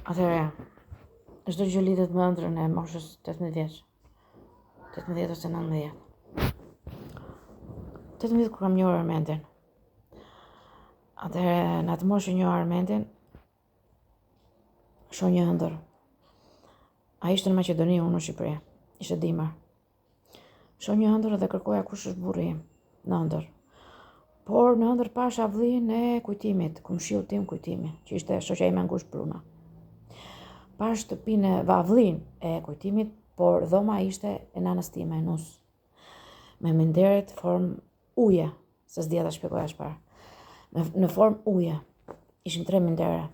Atëherë, çdo gjë lidhet me ëndrrën e moshës 18 vjeç. 18 ose 19. 18 kur kam njohur Armendin. Atëherë, në atë moshë njoh Armendin, shoh një ëndër. Ai ishte në Maqedoni, unë në Shqipëri. Ishte dimër. Shoh një ëndër dhe kërkoja kush është burri im në ëndër. Por në ëndër pash avllin e kujtimit, kumshiu tim kujtimi, që ishte shoqja ime ngushtë Bruna. Pash shtëpinë avllin e kujtimit, por dhoma ishte e nanës time, Nus. Me minderet formë uje, se s'dia ta shpjegoja çfarë. Në formë uje. Ishin 3 mindere.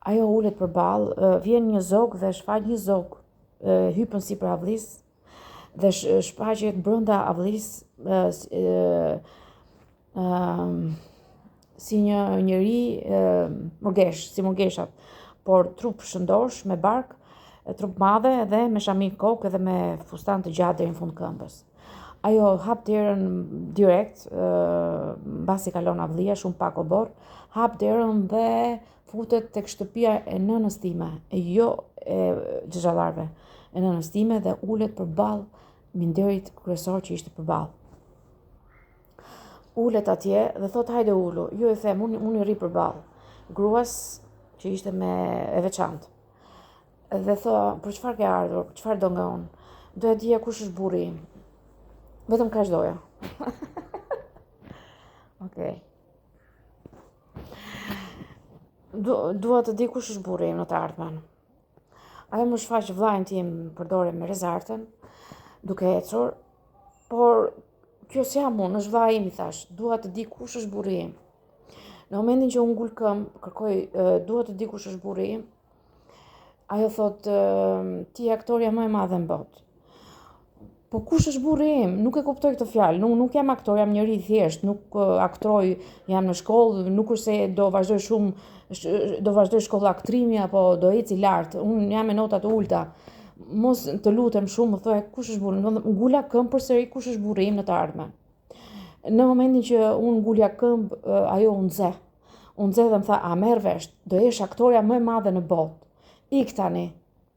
Ajo ulet përballë, vjen një zog dhe shfaq një zog, hypën sipër avllisë dhe shfaqet brenda avllisë si një njeri murgesh, si murgeshat, por trup shëndosh me bark, trup madhe dhe me shamik kokë dhe me fustan të gjatë deri në fund këmbës. Ajo hap derën direkt, mbasi kalon avllia, shumë pak o borë, hap derën dhe futet tek shtëpia e nënës time, e jo e xhaxhallarëve, e nënës time dhe ulet përballë minderit kryesor që ishte përballë. Ulet atje dhe thot hajde ulu, ju e them, unë i rri përballë. Gruas që ishte me e veçantë. Dhe tho, për çfarë ke ardhur? Çfarë do nga unë? Doja dija kush është burri im. Vetëm kaq doja. Okej. Dua të di kush është burri im në të ardhmen. Ajo më shfaq vllajën tim përdore me rezartën, duke ecur, por kjo s'jam unë, është vllai im, i thash, dua të di kush është burri im. Në momentin që unë ngul këmbë, kërkoj, dua të di kush është burri im, ajo thot, ti je aktoria më e madhe në botë. Po kush është burri im? Nuk e kuptoj këtë fjalë. Nuk jam aktor, jam njeri thjesht, nuk aktroj, jam në shkollë, nuk është se do vazhdoj shkolla aktrimi apo do eci lart. Unë jam me nota të ulta. Mos të lutem shumë, më thoj kush është burri im? Ngula këmbë përsëri kush është burri im në të ardhmen. Në momentin që unë ngulja këmbë, ajo u nxe. U nxe dhe më tha, a merr vesh, do jesh aktoria më e madhe në botë. Ik tani,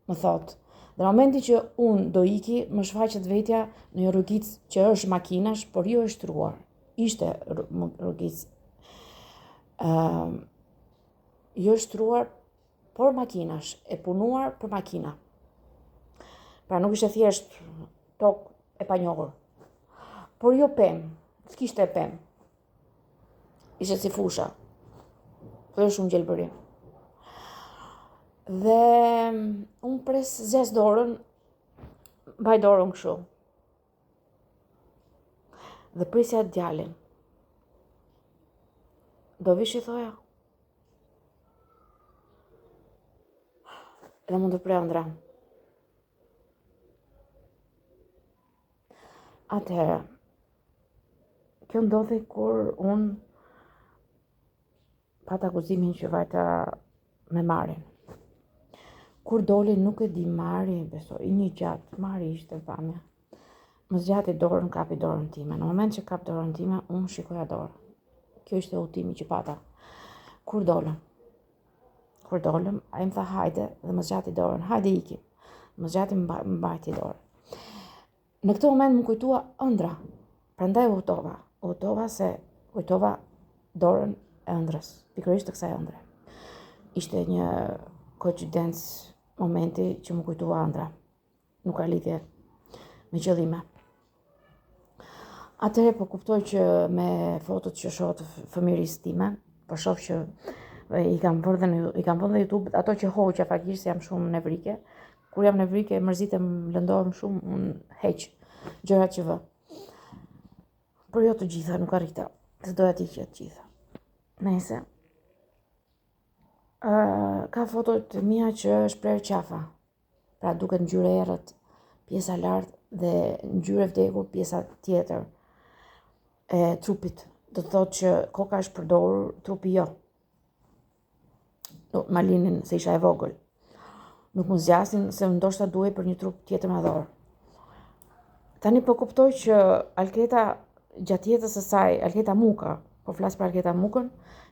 më thot. Dhe në momentin që unë do iki, më shfaqet vetja në një rrugicë që është makinash, por jo e shtruar. Ishte rrugicë. Jo e shtruar, por makinash, e punuar për makina. Pra nuk ishte thjesht tokë e panjohur. Por jo pemë, s'kishte pemë. Ishte si fusha. Dhe shumë gjelbërim. Dhe unë pres zjas dorën, mbaj dorën kështu. Dhe prisja djalin. Do vish i thoja? Dhe mund të prëndra. Atëherë, kjo ndodhi kur unë pata akuzimin që vajta me Marin. Kur doli nuk e di Mari, besoj, një gjatë, Mari ishte pamja. Më zgjati dorën, kapi dorën time. Në moment që kap dorën time, unë shikoja dorën. Kjo ishte udhëtimi që pata. Kur dolëm, ai më tha hajde dhe më zgjati dorën, hajde iki. Më zgjati mbajti dorën. Në këtë moment më kujtua ëndra. Prandaj kujtova dorën e ëndrës, pikërisht të kësaj ëndre. Ishte një koincidencë momenti që më kujtua ëndra. Nuk ka lidhje me qëllime. Atëherë po kuptoj që me fotot që shoh të fëmijërisë time, po shoh që i kam vënë në YouTube ato që hoqja faktikisht jam shumë nevrike. Kur jam nevrike mërzitem, lëndohem shumë, unë heq gjërat që vë. Por jo të gjitha, nuk arrita. Se doja t'i hiqja të gjitha. Nëse ka foto të mia që shpreh qafa. Pra duket ngjyrë errët, pjesa lart dhe ngjyrë vdekur pjesa tjetër e trupit. Do të thotë që koka është përdorur, trupi jo. Malinin se isha e vogël. Nuk më zgjasin se ndoshta duhej për një trup tjetër madhor. Tani po kuptoj që Alketa gjatë jetës së saj, Alketa Muka, po flas për Alketa Mukën,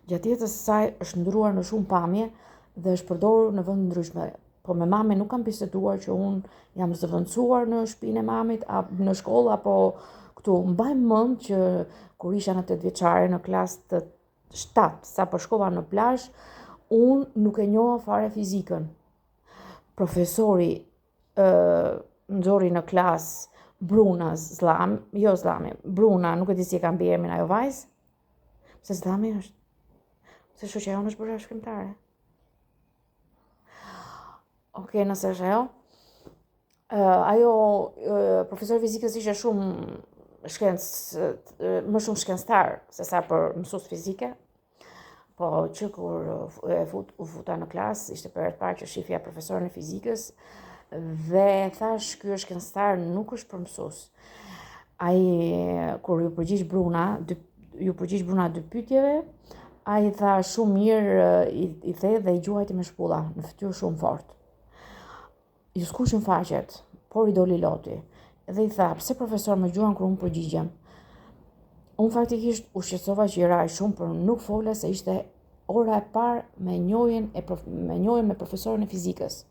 gjatë jetës së saj është ndruar në shumë pamje dhe është përdorur në vende ndryshme. Po me mamin nuk kam biseduar që unë jam zëvendësuar në shtëpinë e mamit, në shkollë apo këtu. Mbaj mend që kur isha në 8 vjeçare në klasë të 7, sa po shkova në plazh, unë nuk e njoha fare fizikën. Profesori nxori në klasë Bruna Bruna, nuk e di si e kam emrin ajo vajzë. Se Zllami është. Se shoqja jonë është bërë shkrimtare. Okej, nëse është ajo. Ajo profesori fizikës ishte shumë më shumë shkencëtar se sa për mësues fizike. Po që kur u futa në klasë, ishte për herë të parë që shifja profesorin e fizikës dhe thash ky është shkencëtar, nuk është për mësues. Ai kur ju përgjigj Bruna dy pyetjeve, ai tha shumë mirë, i the dhe i gjuajti me shpulla, në fytyrë shumë fort. Ju skuqën faqet, por i doli loti. Dhe i tha, pse profesor më gjuan kur unë përgjigjem? Unë faktikisht u shqetësova që i raj shumë, por nuk fola se ishte ora e parë me njohjen me profesorin e fizikës.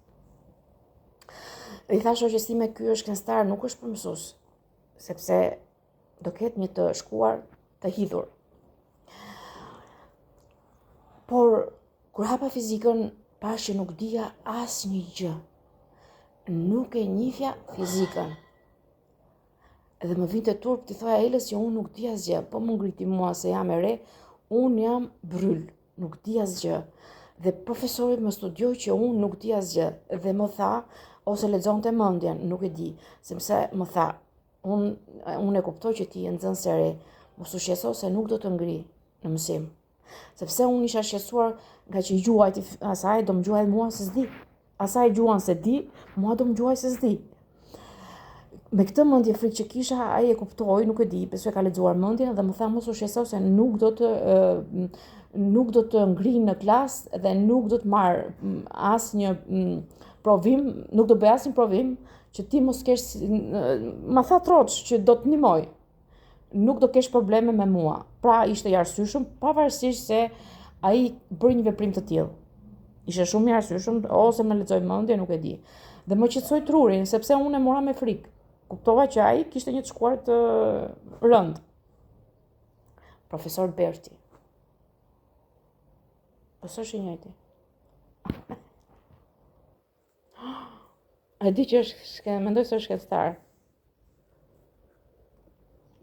I tha shoqes time, ky është shkencëtar, nuk është për mësues, sepse do ketë një të shkuar të hidhur. Por kur hapa fizikën, pash që nuk dija asnjë gjë. Nuk e njihja fizikën. Edhe më vinte turp t'i thoja Elës që unë nuk di asgjë, po më ngriti mua se jam e re, unë jam bryl, nuk di asgjë. Dhe profesori më studioi që unë nuk di asgjë dhe më tha, ose lexonte mendjen, nuk e di, sepse më tha, unë e kuptoj që ti je nxënës e re, mos u shqetëso se nuk do të ngri në mësim. Sepse unë isha shqetësuar nga që i gjuajti asaj, do më gjuaj mua se s'di. Asaj gjuan se di, mua do më gjuaj se s'di. Me këtë mendje frikë që kisha, ai e kuptoi, nuk e di, besoj ka lexuar mendjen dhe më tha mos u shqetëso se nuk do të ngri në klasë dhe nuk do të marr asnjë provim, nuk do bëj asnjë provim që ti mos kesh, ma tha troç që do të ndihmoj. Nuk do kesh probleme me mua. Pra ishte i arsyeshëm, pavarësisht se ai bëri një veprim të tillë. Ishte shumë i arsyeshëm, ose më lexoi mendje, nuk e di. Dhe më qetësoi trurin, sepse unë e mora me frikë. Kuptova që ai kishte një të shkuar të rënd. Profesor Berti. Po s'është i njëjti. E di që mendoj se është shkencëtar.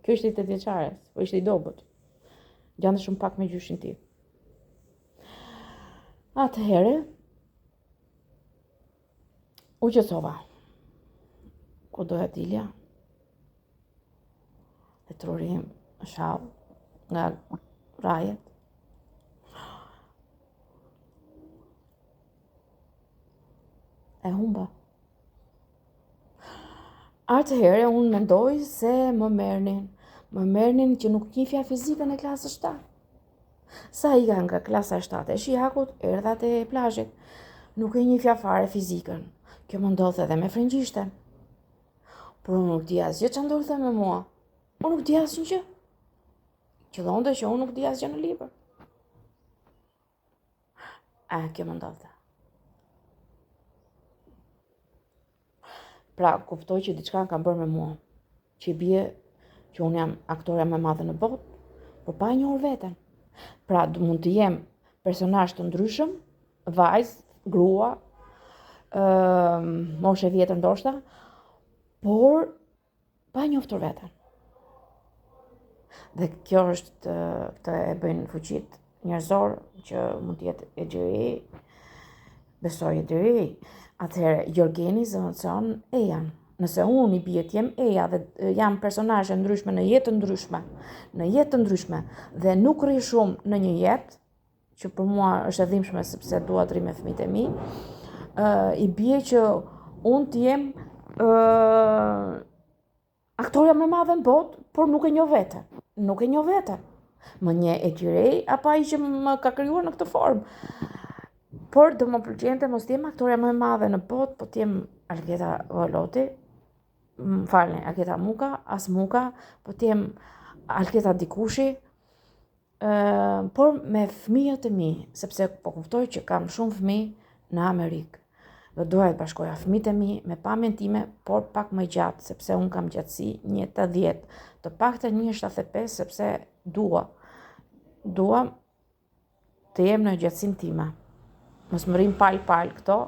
Kjo ishte i 8 vjeçare, po ishte i dobët. Gjante shumë pak me gjyshin tim. Atëherë, u qetësova. Ku doja t'ilja? E trurim shau nga rajet. E humba. Atëherë unë mendoj se më merrnin që nuk njihja fizikën e klasës 7. Sa ika nga klasa 7 e Shijakut, erdha te plazhit. Nuk e njihja fare fizikën. Kjo më ndodhte edhe me frëngjishten. Por unë nuk di asgjë që ndodhte me mua. Unë nuk di asgjë gjë. Qëllonte që unë nuk di asgjë në libër. Kjo më ndodhte. Pra, kuptoj që diçka kam bërë me mua. Që i bie që unë jam aktoreja më e madhe në botë, por pa e njohur veten. Pra, mund të jem personazh të ndryshëm, vajzë, grua, moshe vjetër ndoshta, por pa e njohur veten. Dhe kjo është këtë e bëjnë fuqit njerëzor që mund të jetë e diri, besoj e diri. Atëherë, Jorgeni zëvendëson Ejan. Nëse unë i bie të jem Eja dhe jam personazhe ndryshme në jetë të ndryshme dhe nuk rri shumë në një jetë, që për mua është e dhimbshme sepse dua të rri me fëmijët e mi, i bie që unë të jem aktoreja më e madhe në botë, por nuk e njoh veten. Nuk e njoh veten. Më njeh e Gjirej apo ai që më ka krijuar në këtë formë. Por do më pëlqente mos të jem aktoreja më e madhe në botë, po të jem Algeta Voloti, Algeta Muka, as Muka, po të jem Algeta dikushi, por me fëmijët e mi, sepse po kuptoj që kam shumë fëmijë në Amerikë. Do doja të bashkoja fëmijët e mi me pamjen time, por pak më gjatë, sepse unë kam gjatësi 1,80, të paktën 1,75, sepse dua të jem në gjatësinë time. Mos më rrin pal këto,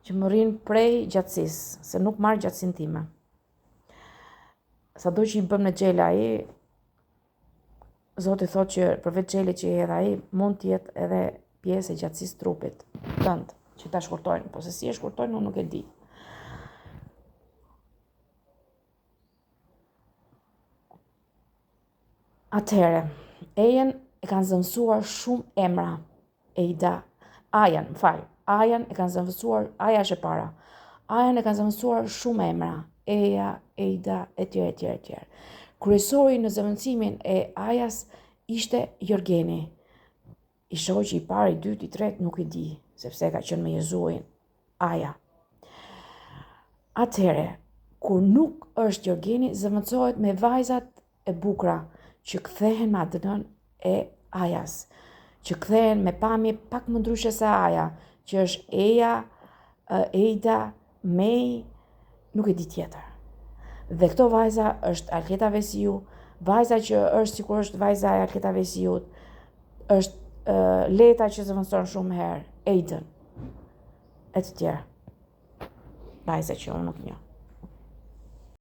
që më rrin prej gjatësisë, se nuk marr gjatësinë time. Sado që i bëm në xhel ai, Zoti thotë që përveç xhelit që i hedh ai, mund të jetë edhe pjesë e gjatësisë trupit tënd, që ta shkurtojnë, po se si e shkurtojnë unë nuk e di. Atëherë, Ejen e kanë zëvendësuar shumë emra. Ajan e kanë zëvendësuar, Aja është e para. Ajan e kanë zëvendësuar shumë emra. Eja, Ejda, etj. Kryesori në zëvendësimin e Ajas ishte Jorgeni. I shoqi i parë, i dytë, i tretë, nuk i di, sepse ka qenë me Jezuin Aja. Atëherë, kur nuk është Jorgeni, zëvendësohet me vajzat e bukura që kthehen me ADN e Ajas, që kthehen me pamje pak më ndryshe se Aja, që është Eja, Ejda, Mej, nuk e di tjetër. Dhe këto vajza është Alketa Vesiu, vajza që është sikur është vajza e Alketa Vesiut, është Leta që zëvendëson shumë herë, Aiden, e të tjerë. Vajza që unë nuk njoh.